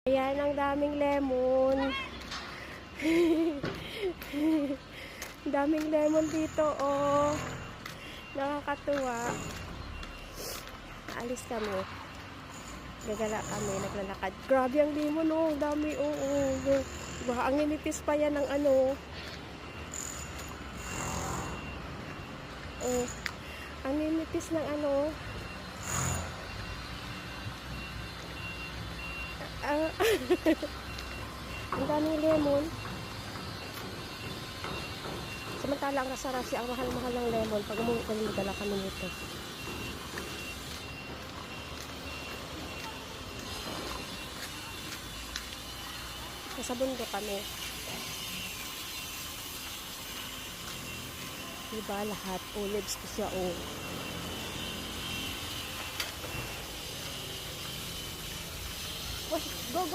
Ayan, ang daming lemon. Daming lemon dito, oh. Nakakatuwa. Alis kami. Gagala kami, naglalakad. Grabe ang lemon, oh. Dami, oh, oh. Diba, ang ninipis pa yan ng ano. Oh. Ang ninipis ng ano. Ang daming lemon. Samantala ang Rasarasi, ang mahal-mahal ng lemon. Pag magdala kami nito. Nasa bundok kami. Diba lahat? Olives ko siya, oh.